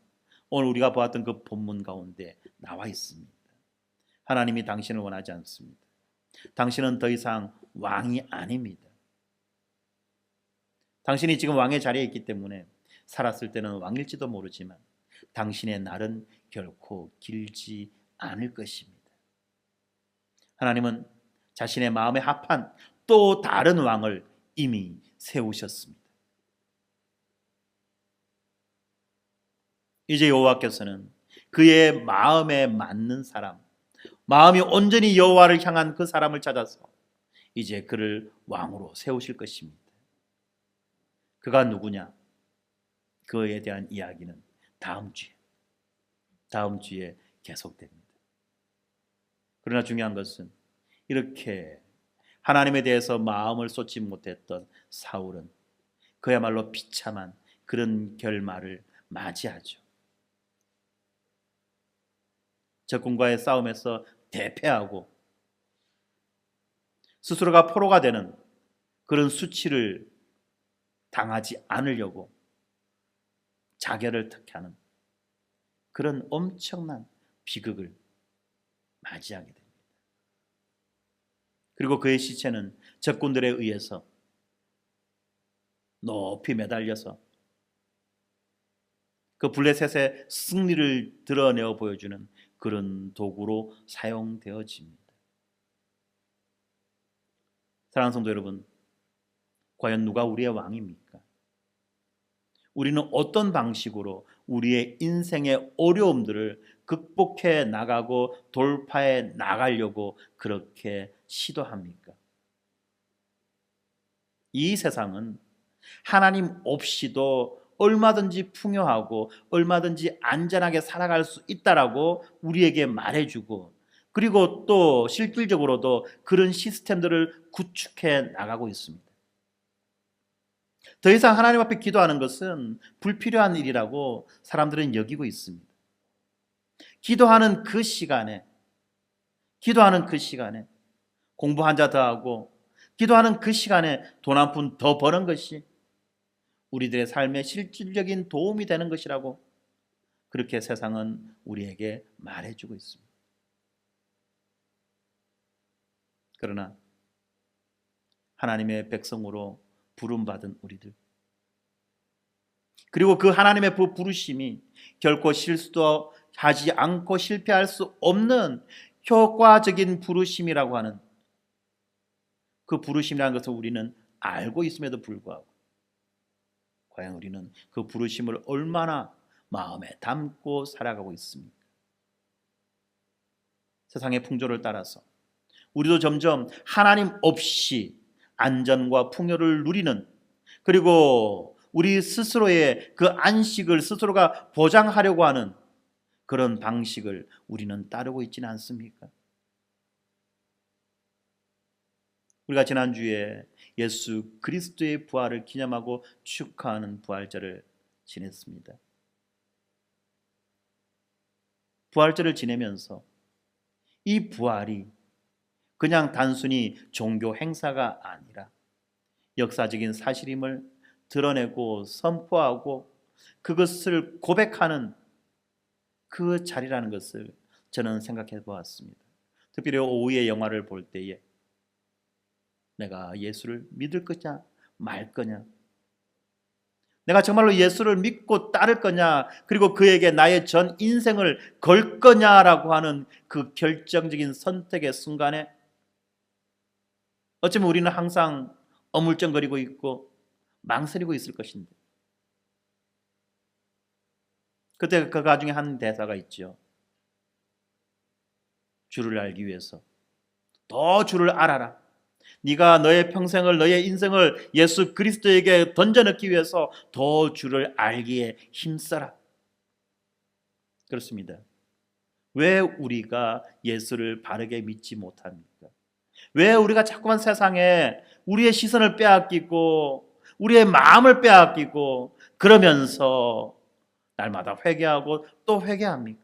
오늘 우리가 보았던 그 본문 가운데 나와 있습니다. 하나님이 당신을 원하지 않습니다. 당신은 더 이상 왕이 아닙니다. 당신이 지금 왕의 자리에 있기 때문에 살았을 때는 왕일지도 모르지만 당신의 날은 결코 길지 않을 것입니다. 하나님은 자신의 마음에 합한 또 다른 왕을 이미 세우셨습니다. 이제 여호와께서는 그의 마음에 맞는 사람, 마음이 온전히 여호와를 향한 그 사람을 찾아서 이제 그를 왕으로 세우실 것입니다. 그가 누구냐? 그에 대한 이야기는 다음 주에 계속됩니다. 그러나 중요한 것은 이렇게 하나님에 대해서 마음을 쏟지 못했던 사울은 그야말로 비참한 그런 결말을 맞이하죠. 적군과의 싸움에서 대패하고 스스로가 포로가 되는 그런 수치를 당하지 않으려고 자결을 택하는 그런 엄청난 비극을 맞이하게 됩니다. 그리고 그의 시체는 적군들에 의해서 높이 매달려서 그 블레셋의 승리를 드러내어 보여주는 그런 도구로 사용되어집니다. 사랑하는 성도 여러분, 과연 누가 우리의 왕입니까? 우리는 어떤 방식으로 우리의 인생의 어려움들을 극복해 나가고 돌파해 나가려고 그렇게 시도합니까? 이 세상은 하나님 없이도 얼마든지 풍요하고 얼마든지 안전하게 살아갈 수 있다라고 우리에게 말해주고, 그리고 또 실질적으로도 그런 시스템들을 구축해 나가고 있습니다. 더 이상 하나님 앞에 기도하는 것은 불필요한 일이라고 사람들은 여기고 있습니다. 기도하는 그 시간에 공부 한 자 더 하고, 기도하는 그 시간에 돈 한 푼 더 버는 것이 우리들의 삶에 실질적인 도움이 되는 것이라고 그렇게 세상은 우리에게 말해주고 있습니다. 그러나 하나님의 백성으로 부름받은 우리들, 그리고 그 하나님의 부르심이 결코 실수도 하지 않고 실패할 수 없는 효과적인 부르심이라고 하는 그 부르심이라는 것을 우리는 알고 있음에도 불구하고 과연 우리는 그 부르심을 얼마나 마음에 담고 살아가고 있습니까? 세상의 풍조를 따라서 우리도 점점 하나님 없이 안전과 풍요를 누리는, 그리고 우리 스스로의 그 안식을 스스로가 보장하려고 하는 그런 방식을 우리는 따르고 있지는 않습니까? 우리가 지난주에 예수 그리스도의 부활을 기념하고 축하하는 부활절을 지냈습니다. 부활절을 지내면서 이 부활이 그냥 단순히 종교 행사가 아니라 역사적인 사실임을 드러내고 선포하고 그것을 고백하는 그 자리라는 것을 저는 생각해 보았습니다. 특별히 오후에 영화를 볼 때에 내가 예수를 믿을 거냐 말 거냐, 내가 정말로 예수를 믿고 따를 거냐, 그리고 그에게 나의 전 인생을 걸 거냐라고 하는 그 결정적인 선택의 순간에 어쩌면 우리는 항상 어물쩡거리고 있고 망설이고 있을 것인데, 그때 그 가중에 한 대사가 있죠. 주를 알기 위해서 더 주를 알아라. 네가 너의 평생을, 너의 인생을 예수 그리스도에게 던져넣기 위해서 더 주를 알기에 힘써라. 그렇습니다. 왜 우리가 예수를 바르게 믿지 못합니까? 왜 우리가 자꾸만 세상에 우리의 시선을 빼앗기고 우리의 마음을 빼앗기고 그러면서 날마다 회개하고 또 회개합니까?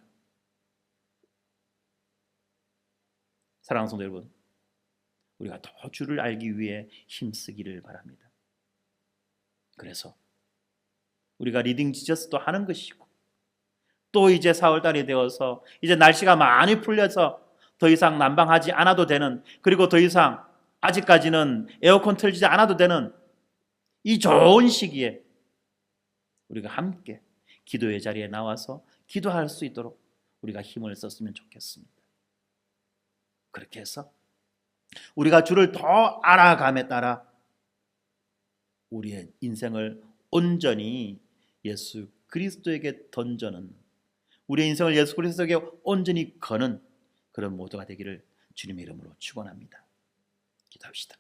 사랑하는 성도 여러분, 우리가 더 주를 알기 위해 힘쓰기를 바랍니다. 그래서 우리가 리딩 지저스도 하는 것이고, 또 이제 4월달이 되어서 이제 날씨가 많이 풀려서 더 이상 난방하지 않아도 되는, 그리고 더 이상 아직까지는 에어컨 틀지 않아도 되는 이 좋은 시기에 우리가 함께 기도의 자리에 나와서 기도할 수 있도록 우리가 힘을 썼으면 좋겠습니다. 그렇게 해서 우리가 주를 더 알아감에 따라 우리의 인생을 온전히 예수 그리스도에게 던져는, 우리의 인생을 예수 그리스도에게 온전히 거는 그런 모두가 되기를 주님의 이름으로 축원합니다. 기도합시다.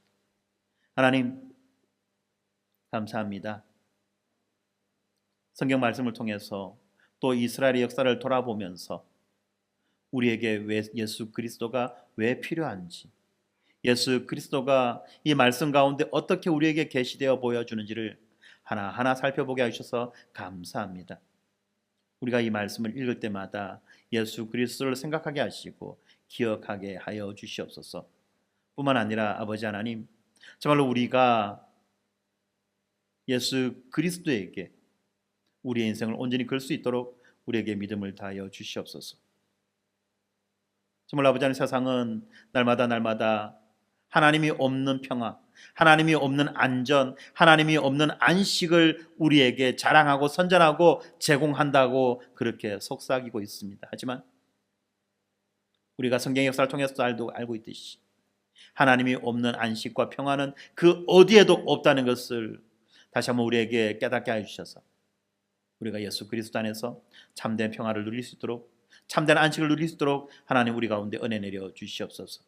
하나님, 감사합니다. 성경 말씀을 통해서 또 이스라엘의 역사를 돌아보면서 우리에게 왜 예수 그리스도가 왜 필요한지, 예수 그리스도가 이 말씀 가운데 어떻게 우리에게 계시되어 보여주는지를 하나하나 살펴보게 하셔서 감사합니다. 우리가 이 말씀을 읽을 때마다 예수 그리스도를 생각하게 하시고 기억하게 하여 주시옵소서. 뿐만 아니라 아버지 하나님, 정말로 우리가 예수 그리스도에게 우리의 인생을 온전히 걸 수 있도록 우리에게 믿음을 다하여 주시옵소서. 정말 아버지 하나님, 세상은 날마다 하나님이 없는 평화, 하나님이 없는 안전, 하나님이 없는 안식을 우리에게 자랑하고 선전하고 제공한다고 그렇게 속삭이고 있습니다. 하지만 우리가 성경의 역사를 통해서 알고 있듯이 하나님이 없는 안식과 평화는 그 어디에도 없다는 것을 다시 한번 우리에게 깨닫게 해주셔서 우리가 예수 그리스도 안에서 참된 평화를 누릴 수 있도록, 참된 안식을 누릴 수 있도록 하나님 우리 가운데 은혜 내려 주시옵소서.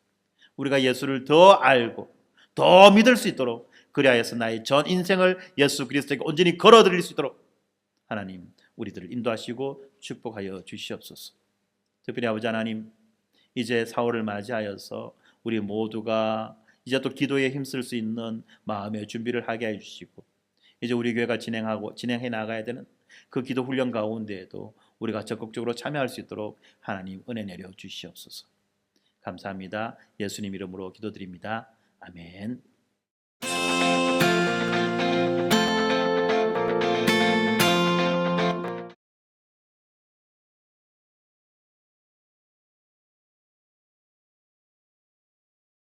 우리가 예수를 더 알고 더 믿을 수 있도록, 그리하여서 나의 전 인생을 예수 그리스도에게 온전히 걸어드릴 수 있도록 하나님 우리들을 인도하시고 축복하여 주시옵소서. 특별히 아버지 하나님, 이제 4월을 맞이하여서 우리 모두가 이제 또 기도에 힘쓸 수 있는 마음의 준비를 하게 해주시고, 이제 우리 교회가 진행해 나가야 되는 그 기도 훈련 가운데에도 우리가 적극적으로 참여할 수 있도록 하나님 은혜 내려 주시옵소서. 감사합니다. 예수님 이름으로 기도드립니다. 아멘.